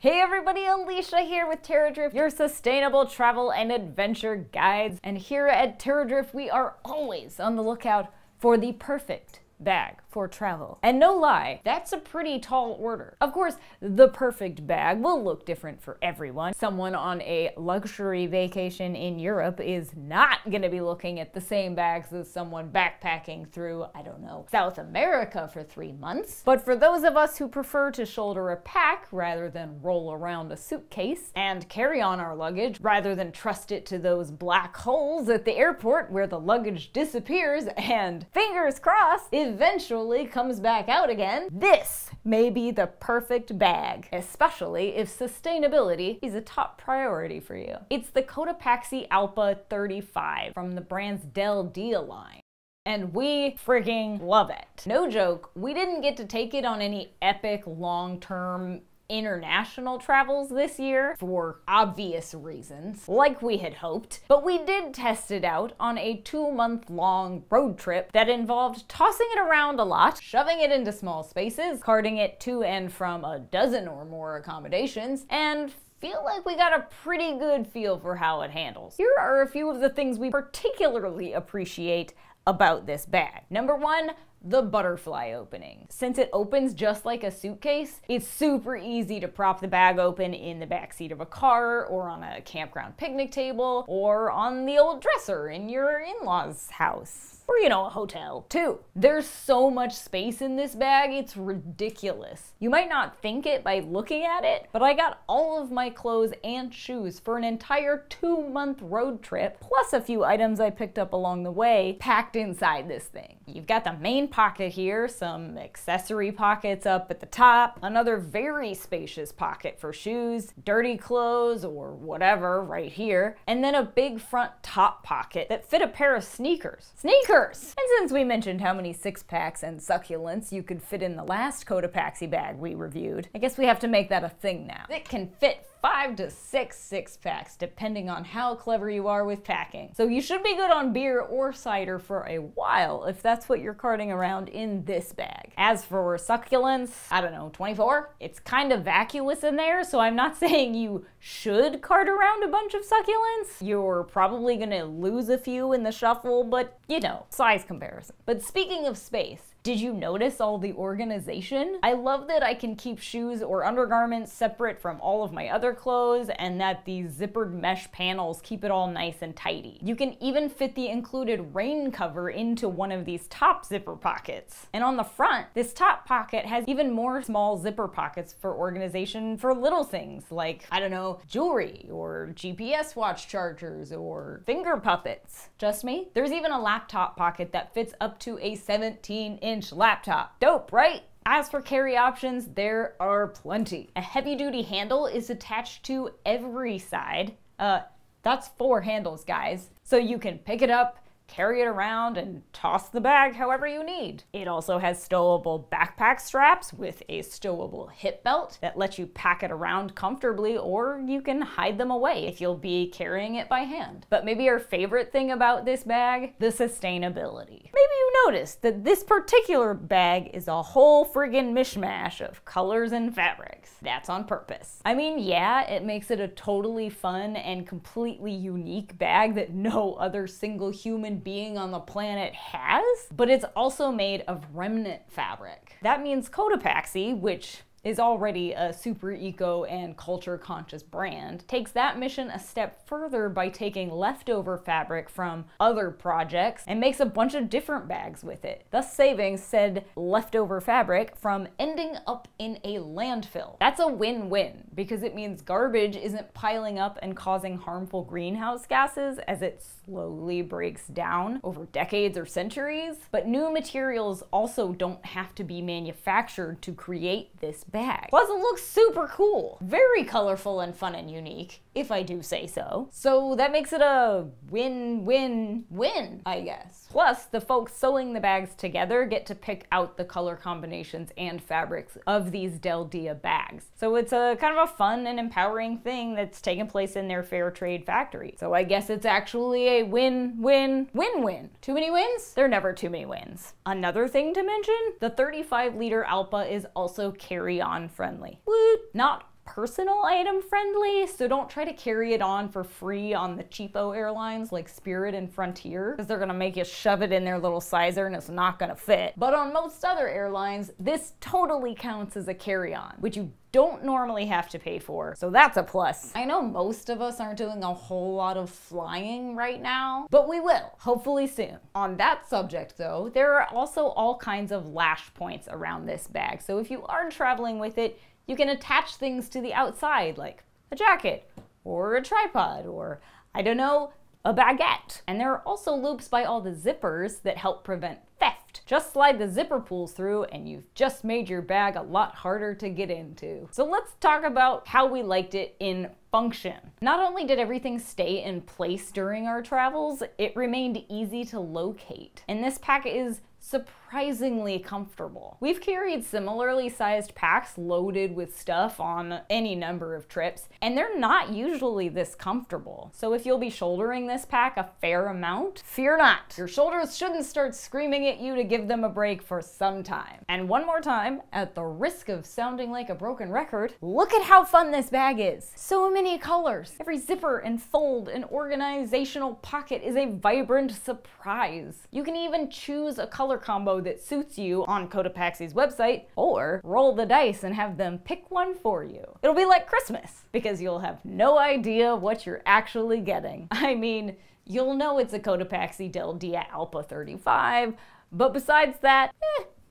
Hey everybody, Alicia here with Terradrift, your sustainable travel and adventure guides. And here at Terradrift, we are always on the lookout for the perfect bag for travel. And no lie, that's a pretty tall order. Of course, the perfect bag will look different for everyone. Someone on a luxury vacation in Europe is not gonna be looking at the same bags as someone backpacking through, I don't know, South America for 3 months. But for those of us who prefer to shoulder a pack rather than roll around a suitcase, and carry on our luggage rather than trust it to those black holes at the airport where the luggage disappears and, fingers crossed, eventually comes back out again, this may be the perfect bag, especially if sustainability is a top priority for you. It's the Cotopaxi Allpa 35 from the brand's Del Dia line. And we frigging love it. No joke, we didn't get to take it on any epic long-term international travels this year for obvious reasons, like we had hoped, but we did test it out on a 2-month-long road trip that involved tossing it around a lot, shoving it into small spaces, carting it to and from a dozen or more accommodations, and feel like we got a pretty good feel for how it handles. Here are a few of the things we particularly appreciate about this bag. Number 1, the butterfly opening. Since it opens just like a suitcase, it's super easy to prop the bag open in the backseat of a car, or on a campground picnic table, or on the old dresser in your in-laws' house. Or, you know, a hotel. 2, there's so much space in this bag, it's ridiculous. You might not think it by looking at it, but I got all of my clothes and shoes for an entire 2-month road trip, plus a few items I picked up along the way, packed inside this thing. You've got the main pocket here, some accessory pockets up at the top, another very spacious pocket for shoes, dirty clothes, or whatever right here, and then a big front top pocket that fit a pair of sneakers. Sneakers! And since we mentioned how many 6-packs and succulents you could fit in the last Cotopaxi bag we reviewed, I guess we have to make that a thing now. It can fit 5 to 6 6-packs depending on how clever you are with packing. So you should be good on beer or cider for a while if that's what you're carting around in this bag. As for succulents, I don't know, 24? It's kind of vacuous in there, so I'm not saying you should cart around a bunch of succulents. You're probably gonna lose a few in the shuffle, but you know, size comparison. But speaking of space, did you notice all the organization? I love that I can keep shoes or undergarments separate from all of my other clothes, and that these zippered mesh panels keep it all nice and tidy. You can even fit the included rain cover into one of these top zipper pockets. And on the front, this top pocket has even more small zipper pockets for organization for little things like, I don't know, jewelry or GPS watch chargers or finger puppets. Just me? There's even a laptop pocket that fits up to a 17-inch laptop. Dope, right? As for carry options, there are plenty. A heavy-duty handle is attached to every side. That's 4 handles, guys. So you can pick it up, carry it around, and toss the bag however you need. It also has stowable backpack straps with a stowable hip belt that lets you pack it around comfortably, or you can hide them away if you'll be carrying it by hand. But maybe our favorite thing about this bag, the sustainability. Maybe you noticed that this particular bag is a whole friggin' mishmash of colors and fabrics. That's on purpose. I mean, yeah, it makes it a totally fun and completely unique bag that no other single human being on the planet has, but it's also made of remnant fabric. That means Cotopaxi, which is already a super eco and culture conscious brand, takes that mission a step further by taking leftover fabric from other projects and makes a bunch of different bags with it, thus saving said leftover fabric from ending up in a landfill. That's a win-win, because it means garbage isn't piling up and causing harmful greenhouse gases as it slowly breaks down over decades or centuries, but new materials also don't have to be manufactured to create this bag. Plus it looks super cool. Very colorful and fun and unique, if I do say so. So that makes it a win-win-win, I guess. Plus, the folks sewing the bags together get to pick out the color combinations and fabrics of these Del Dia bags. So it's a kind of a fun and empowering thing that's taking place in their fair trade factory. So I guess it's actually a win-win-win-win. Too many wins? There are never too many wins. Another thing to mention, the 35-liter Allpa is also carry-on friendly. Woot! Not personal item friendly, so don't try to carry it on for free on the cheapo airlines like Spirit and Frontier, because they're gonna make you shove it in their little sizer and it's not gonna fit. But on most other airlines, this totally counts as a carry-on, which you don't normally have to pay for, so that's a plus. I know most of us aren't doing a whole lot of flying right now, but we will, hopefully soon. On that subject though, there are also all kinds of lash points around this bag, so if you are traveling with it, you can attach things to the outside, like a jacket, or a tripod, or, I don't know, a baguette. And there are also loops by all the zippers that help prevent theft. Just slide the zipper pulls through and you've just made your bag a lot harder to get into. So let's talk about how we liked it in function. Not only did everything stay in place during our travels, it remained easy to locate. And this pack is surprisingly comfortable. We've carried similarly sized packs loaded with stuff on any number of trips, and they're not usually this comfortable. So if you'll be shouldering this pack a fair amount, fear not. Your shoulders shouldn't start screaming at you to give them a break for some time. And one more time, at the risk of sounding like a broken record, look at how fun this bag is. So many colors. Every zipper and fold and organizational pocket is a vibrant surprise. You can even choose a color combo that suits you on Cotopaxi's website, or roll the dice and have them pick one for you. It'll be like Christmas, because you'll have no idea what you're actually getting. I mean, you'll know it's a Cotopaxi Del Dia Allpa 35, but besides that,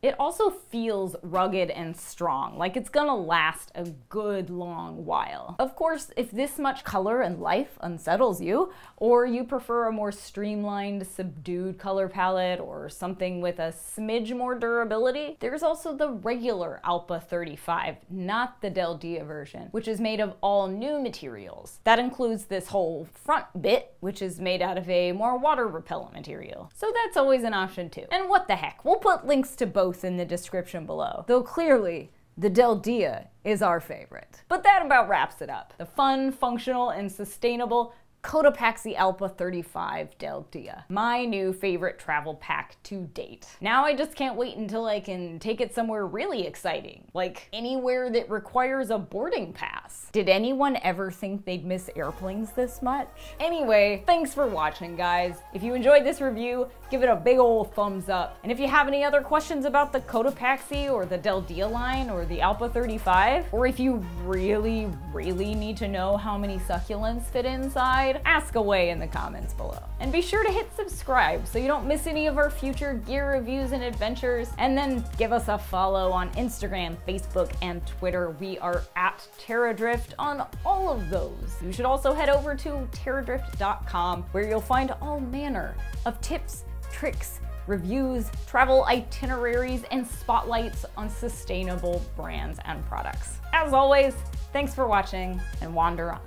it also feels rugged and strong, like it's gonna last a good long while. Of course, if this much color and life unsettles you, or you prefer a more streamlined, subdued color palette, or something with a smidge more durability, there's also the regular Allpa 35, not the Del Dia version, which is made of all new materials. That includes this whole front bit, which is made out of a more water repellent material. So that's always an option too. And what the heck, we'll put links to both in the description below, though clearly the Del Dia is our favorite. But that about wraps it up. The fun, functional, and sustainable Cotopaxi Allpa 35 Del Dia. My new favorite travel pack to date. Now I just can't wait until I can take it somewhere really exciting, like anywhere that requires a boarding pass. Did anyone ever think they'd miss airplanes this much? Anyway, thanks for watching, guys. If you enjoyed this review, give it a big ol' thumbs up. And if you have any other questions about the Cotopaxi or the Del Dia line or the Allpa 35, or if you really need to know how many succulents fit inside, ask away in the comments below. And be sure to hit subscribe so you don't miss any of our future gear reviews and adventures. And then give us a follow on Instagram, Facebook, and Twitter. We are at Terradrift on all of those. You should also head over to terradrift.com, where you'll find all manner of tips, tricks, reviews, travel itineraries, and spotlights on sustainable brands and products. As always, thanks for watching, and wander on.